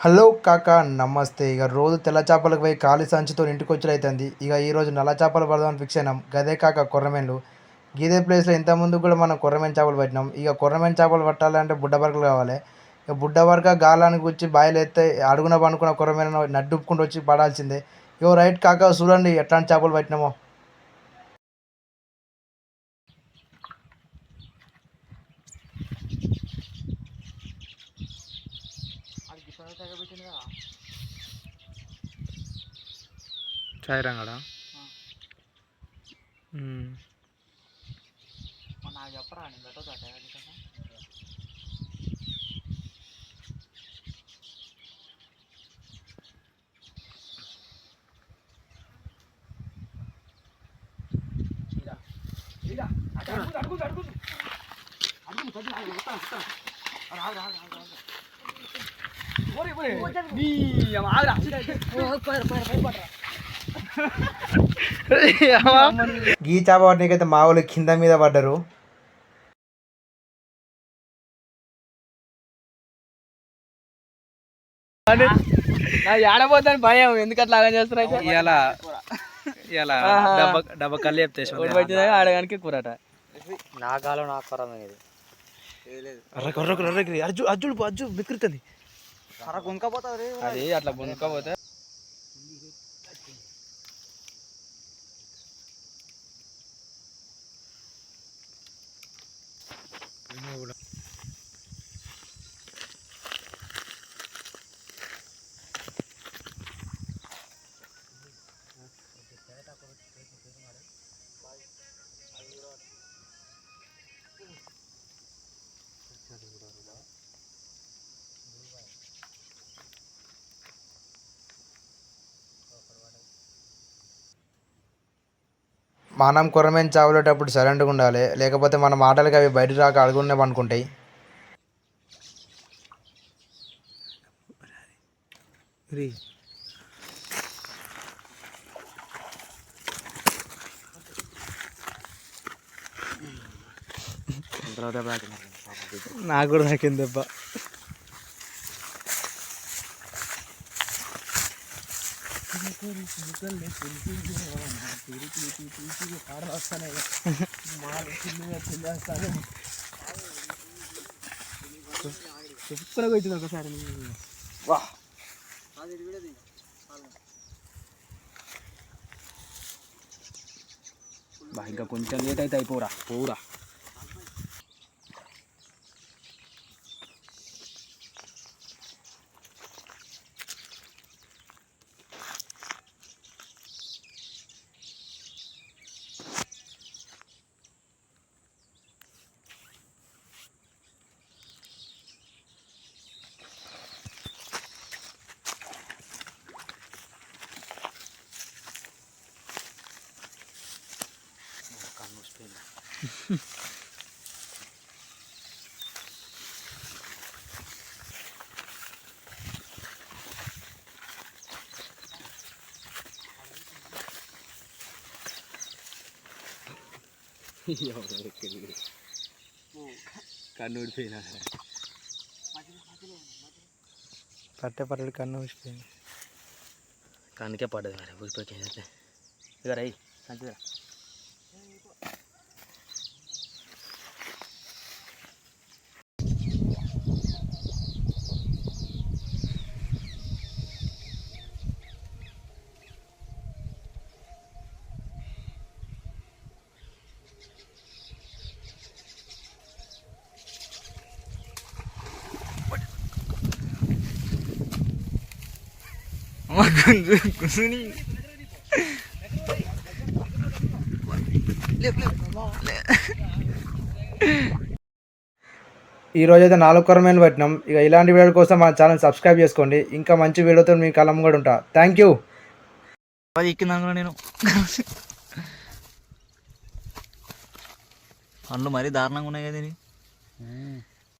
Hello కాకా నమస్తే. ఇక రోజు తెల్ల చేపలకు పోయి ఖాళీ సంచితో ఇంటికొచ్చుడైతుంది. ఇక ఈరోజు నల్ల చేపలు పడదామని ఫిక్స్ అయినాం. గదే కాక కొర్రమేన్లు. గీదే ప్లేస్లో ఇంతకుముందు కూడా మనం కొర్రమేన్ చేపలు పట్టినాం. ఇక కొర్రమేన్ చేపలు పట్టాలంటే బుడ్డ బరకలు కావాలి. ఇక బుడ్డ బరక గాలానికి వచ్చి బాయిలు ఎత్తే అడుగున పండుకున్న కొర్రమేన్ నడ్డుప్పుకుంటూ వచ్చి పడాల్సిందే. ఇగో రైట్ కాకా, చూడండి ఎట్లాంటి చేపలు పట్టినామో. చాయ్ రంగడా నాకు చెప్పరా నేను పెట్టదా గీ చేప పట్టడానికైతే మా వాళ్ళు కింద మీద పడ్డారు. ఆడపోతాను భయం ఎందుకట్లా అలా చేస్తారు. అయితే ఇలా డబ్బా కళ్ళు చెప్తే ఆడగానికి కూరట నా కాలం నా కొరం అజ్జుడు మిక్కుతుంది. అది అట్లా గుంకపోతే మనం కొర్రమేన్ చావులేటప్పుడు సైలెంట్గా ఉండాలి, లేకపోతే మన మాటలకి అవి బయట రాక అడుగునే అనుకుంటాయి. నాకు కూడా నాకింది దెబ్బ. వచ్చింది ఒకసారి ఇంకా కొంచెం లేట్ అయితే అయిపోరా పోరా. కన్ను ఊడిపోయినా పట్టేపట్టడు కన్ను ఊసిపోయింది. కన్నుకే పడ్డది మరి ఊడిపోయింది. ఇక రై మంచిదా కూర్చుని ఈరోజు అయితే 4 కొర్రమేన్లు పట్టినాం. ఇక ఇలాంటి వీడియోల కోసం మన ఛానల్ సబ్స్క్రైబ్ చేసుకోండి. ఇంకా మంచి వీడియోతో మీ కళ్ళం కూడా ఉంటా. Thank you. అది ఎక్కిందనుకున్నా నేను. అన్ను మరీ దారుణంగా ఉన్నాయి కదా.